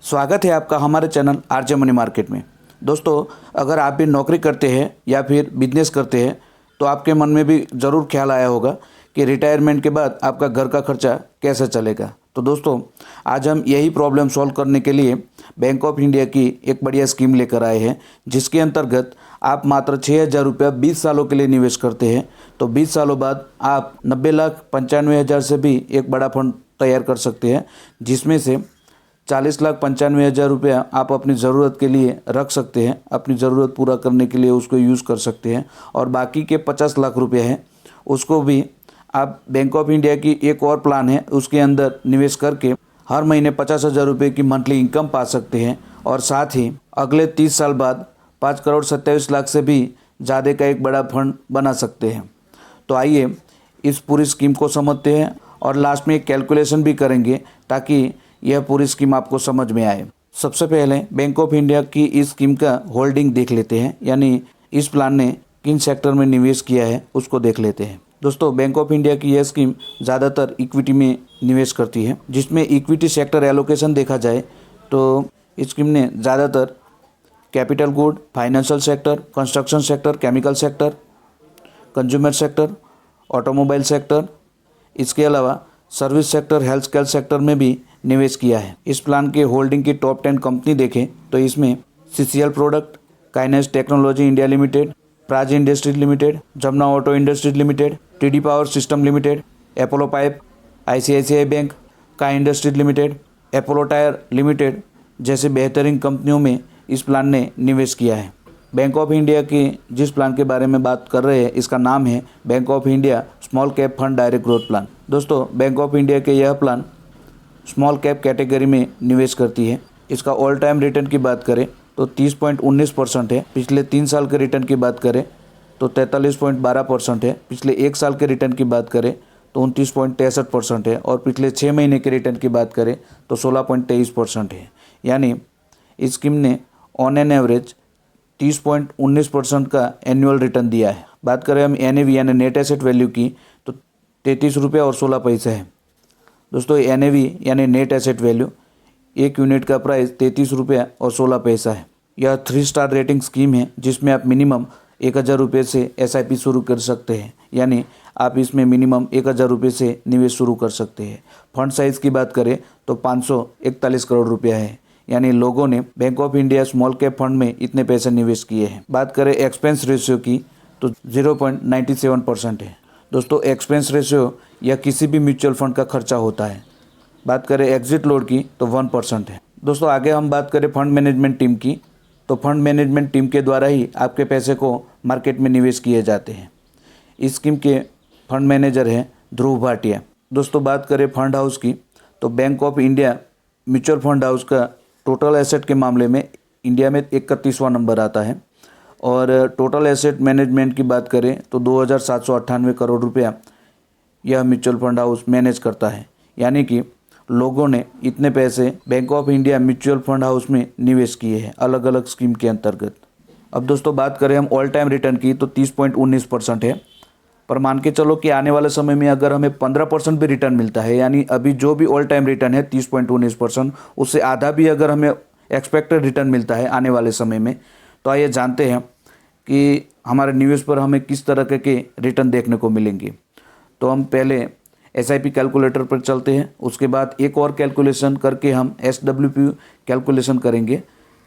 स्वागत है आपका हमारे चैनल आरजे मनी मार्केट में। दोस्तों, अगर आप भी नौकरी करते हैं या फिर बिजनेस करते हैं तो आपके मन में भी ज़रूर ख्याल आया होगा कि रिटायरमेंट के बाद आपका घर का खर्चा कैसे चलेगा। तो दोस्तों, आज हम यही प्रॉब्लम सॉल्व करने के लिए बैंक ऑफ इंडिया की एक बढ़िया स्कीम लेकर आए हैं, जिसके अंतर्गत आप मात्र 6,000 रुपया 20 सालों के लिए निवेश करते हैं तो 20 सालों बाद आप 90,95,000 से भी एक बड़ा फंड तैयार कर सकते हैं, जिसमें से 40,95,000 रुपया आप अपनी ज़रूरत के लिए रख सकते हैं, अपनी ज़रूरत पूरा करने के लिए उसको यूज़ कर सकते हैं। और बाकी के 50 लाख रुपये हैं उसको भी आप बैंक ऑफ इंडिया की एक और प्लान है उसके अंदर निवेश करके हर महीने 50,000 रुपये की मंथली इनकम पा सकते हैं। और साथ ही अगले 30 साल बाद 5,27,00,000 से भी ज़्यादा का एक बड़ा फंड बना सकते हैं। तो आइए इस पूरी स्कीम को समझते हैं और लास्ट में एक कैलकुलेशन भी करेंगे ताकि यह पूरी स्कीम आपको समझ में आए। सबसे पहले बैंक ऑफ इंडिया की इस स्कीम का होल्डिंग देख लेते हैं, यानी इस प्लान ने किन सेक्टर में निवेश किया है उसको देख लेते हैं। दोस्तों, बैंक ऑफ इंडिया की यह स्कीम ज़्यादातर इक्विटी में निवेश करती है, जिसमें इक्विटी सेक्टर एलोकेशन देखा जाए तो इस स्कीम ने ज़्यादातर capital good, financial sector, construction sector, chemical sector, consumer sector, automobile sector, इसके अलावा service sector, health care sector में भी निवेश किया है। इस प्लान के होल्डिंग की टॉप 10 कंपनी देखें तो इसमें CCL product, Kaynes technology India limited, Praj industries limited, Jamuna auto industries limited, TD power system limited, Apollo pipe, ICICI bank, का industries limited, Apollo tyre limited जैसे बेहतरीन कंपनियों में इस प्लान ने निवेश किया है। बैंक ऑफ इंडिया की जिस प्लान के बारे में बात कर रहे हैं इसका नाम है bank of India small cap fund direct growth plan. दोस्तों, बैंक ऑफ इंडिया के यह प्लान स्मॉल कैप कैटेगरी में निवेश करती है। इसका ऑल टाइम रिटर्न की बात करें तो 30.19% है। पिछले 3 साल के रिटर्न की बात करें तो 43.12% है। पिछले 1 साल के रिटर्न की बात करें तो 29.63% है। और पिछले 6 महीने के रिटर्न की बात करें तो 16.23% है। यानी इस स्कीम ने ऑन एन एवरेज 30.19% का एनुअल रिटर्न दिया है। बात करें हम NAV यानी नेट एसेट वैल्यू की तो 33 रुपये और 16 पैसे है। दोस्तों, NAV यानी नेट एसेट वैल्यू, एक यूनिट का प्राइस 33 रुपया और 16 पैसा है। यह 3 स्टार रेटिंग स्कीम है जिसमें आप मिनिमम 1,000 रुपये से SIP शुरू कर सकते हैं, यानी आप इसमें मिनिमम 1,000 रुपये से निवेश शुरू कर सकते हैं। फंड साइज़ की बात करें तो 541 करोड़ रुपया है, यानी लोगों ने bank of India small cap fund में इतने पैसे निवेश किए हैं। बात करें एक्सपेंस रेशियो की तो 0.97% है। दोस्तों, एक्सपेंस रेशियो यह किसी भी म्यूचुअल फंड का खर्चा होता है। बात करें एग्जिट लोड की तो 1% है। दोस्तों, आगे हम बात करें फंड मैनेजमेंट टीम की तो फंड मैनेजमेंट टीम के द्वारा ही आपके पैसे को मार्केट में निवेश किए जाते हैं। इस स्कीम के फंड मैनेजर हैं ध्रुव भाटिया। दोस्तों, बात करें फंड हाउस की तो bank of India mutual fund house का टोटल एसेट के मामले में इंडिया में 31वां नंबर आता है। और टोटल एसेट मैनेजमेंट की बात करें तो 2,798 करोड़ रुपया यह म्यूचुअल फंड हाउस मैनेज करता है, यानी कि लोगों ने इतने पैसे bank of India mutual fund house में निवेश किए हैं अलग अलग स्कीम के अंतर्गत। अब दोस्तों, बात करें हम ऑल टाइम रिटर्न की तो 30.19% है। पर मान के चलो कि आने वाले समय में अगर हमें 15% भी रिटर्न मिलता है, यानी अभी जो भी ऑल टाइम रिटर्न है 30.19%, उससे आधा भी अगर हमें एक्सपेक्टेड रिटर्न मिलता है आने वाले समय में, तो आइए जानते हैं कि हमारे निवेश पर हमें किस तरह के रिटर्न देखने को मिलेंगे। तो हम पहले SIP कैलकुलेटर पर चलते हैं, उसके बाद एक और कैलकुलेशन करके हम SWP कैलकुलेशन करेंगे,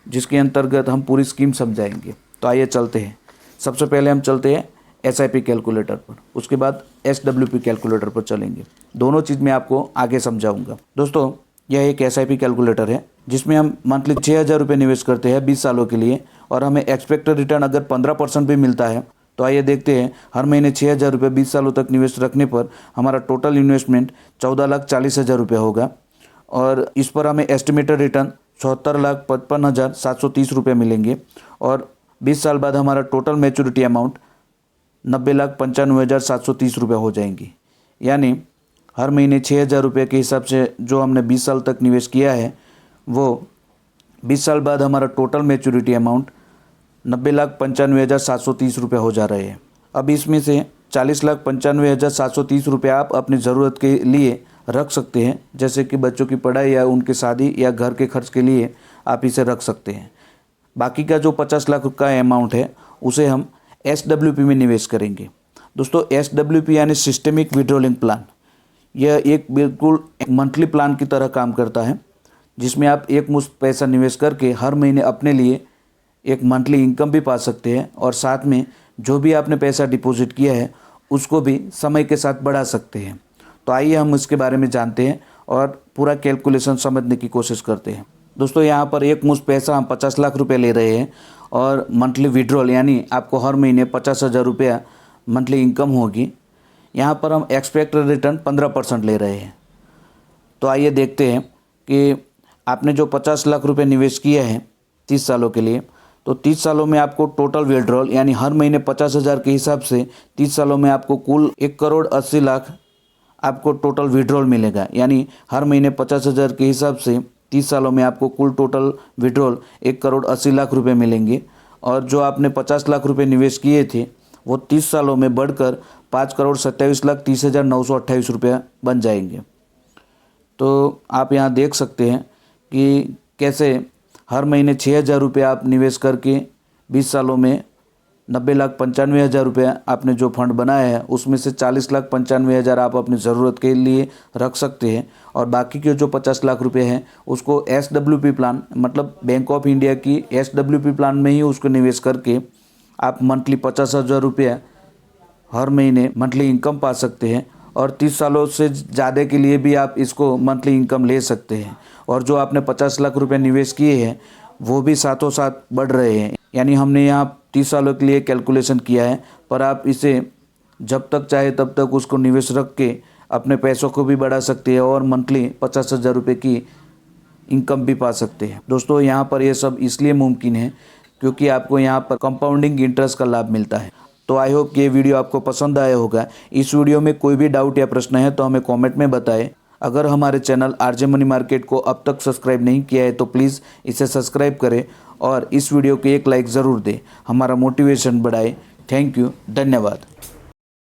जिसके अंतर्गत हम पूरी स्कीम समझाएंगे। तो आइए चलते हैं। सबसे पहले हम चलते हैं SIP कैलकुलेटर पर, उसके बाद SWP कैलकुलेटर पर चलेंगे। दोनों चीज़ मैं आपको आगे समझाऊंगा। दोस्तों, यह एक SIP कैलकुलेटर है जिसमें हम मंथली 6,000 रुपये निवेश करते हैं 20 सालों के लिए, और हमें एक्सपेक्टेड रिटर्न अगर 15% भी मिलता है तो आइए देखते हैं हर महीने 6,000 रुपये 20 सालों तक निवेश रखने पर हमारा टोटल इन्वेस्टमेंट 14,40,000 रुपये होगा। और इस पर हमें एस्टिमेटेड रिटर्न 74,55,730 रुपये मिलेंगे। और 20 साल बाद हमारा टोटल मैच्योरिटी अमाउंट 90,95,730 रुपये हो जाएंगी। यानी हर महीने 6,000 रुपये के हिसाब से जो हमने 20 साल तक निवेश किया है वो 20 साल बाद हमारा टोटल मैच्योरिटी अमाउंट 90,95,730 रुपये हो जा रहे हैं। अब इसमें से 40,95,730 रुपये आप अपनी ज़रूरत के लिए रख सकते हैं, जैसे कि बच्चों की पढ़ाई या उनकी शादी या घर के खर्च के लिए आप इसे रख सकते हैं। बाकी का जो 50 लाख का अमाउंट है उसे हम SWP में निवेश करेंगे। दोस्तों SWP यानी सिस्टमिक विड्रॉलिंग प्लान, यह एक बिल्कुल मंथली प्लान की तरह काम करता है, जिसमें आप एक मुश्त पैसा निवेश करके हर महीने अपने लिए एक मंथली इनकम भी पा सकते हैं और साथ में जो भी आपने पैसा डिपॉजिट किया है उसको भी समय के साथ बढ़ा सकते हैं। तो आइए हम इसके बारे में जानते हैं और पूरा कैलकुलेशन समझने की कोशिश करते हैं। दोस्तों यहाँ पर एक मुश्त पैसा हम 50 लाख रुपए ले रहे हैं और मंथली विड्रॉल यानी आपको हर महीने 50,000 रुपया मंथली इनकम होगी। यहाँ पर हम एक्सपेक्टेड रिटर्न 15% ले रहे हैं। तो आइए देखते हैं कि आपने जो 50 लाख रुपए निवेश किया है 30 सालों के लिए, तो 30 सालों में आपको टोटल विड्रॉल यानी हर महीने 50,000 के हिसाब से 30 सालों में आपको कुल 1,80,00,000 आपको टोटल विड्रॉल मिलेगा। यानी हर महीने 50,000 के हिसाब से 30 सालों में आपको कुल टोटल विड्रॉल 1,80,00,000 रुपये मिलेंगे। और जो आपने 50 लाख रुपये निवेश किए थे वो 30 सालों में बढ़कर 5,27,30,928 रुपया बन जाएंगे। तो आप यहाँ देख सकते हैं कि कैसे हर महीने 6,000 रुपये आप निवेश करके 20 सालों में 90,95,000 रुपया आपने जो फंड बनाया है उसमें से 40,95,000 आप अपनी ज़रूरत के लिए रख सकते हैं और बाकी के जो 50 लाख रुपए हैं उसको SWP प्लान मतलब बैंक ऑफ इंडिया की SWP प्लान में ही उसको निवेश करके आप मंथली 50,000 रुपया हर महीने मंथली इनकम पा सकते हैं और 30 सालों से ज़्यादा के लिए भी आप इसको मंथली इनकम ले सकते हैं। और जो आपने 50 लाख रुपए निवेश किए हैं वो भी साथों साथ बढ़ रहे हैं। यानी हमने यहाँ 30 सालों के लिए कैलकुलेशन किया है, पर आप इसे जब तक चाहे तब तक उसको निवेश रख के अपने पैसों को भी बढ़ा सकते हैं और मंथली 50,000 रुपये की इनकम भी पा सकते हैं। दोस्तों यहाँ पर ये सब इसलिए मुमकिन है क्योंकि आपको यहाँ पर कंपाउंडिंग इंटरेस्ट का लाभ मिलता है। तो आई होप कि ये वीडियो आपको पसंद आया होगा। इस वीडियो में कोई भी डाउट या प्रश्न है तो हमें कमेंट में बताएं। अगर हमारे चैनल RJ मनी मार्केट को अब तक सब्सक्राइब नहीं किया है तो प्लीज़ इसे सब्सक्राइब करें और इस वीडियो को एक लाइक ज़रूर दें, हमारा मोटिवेशन बढ़ाए। थैंक यू, धन्यवाद।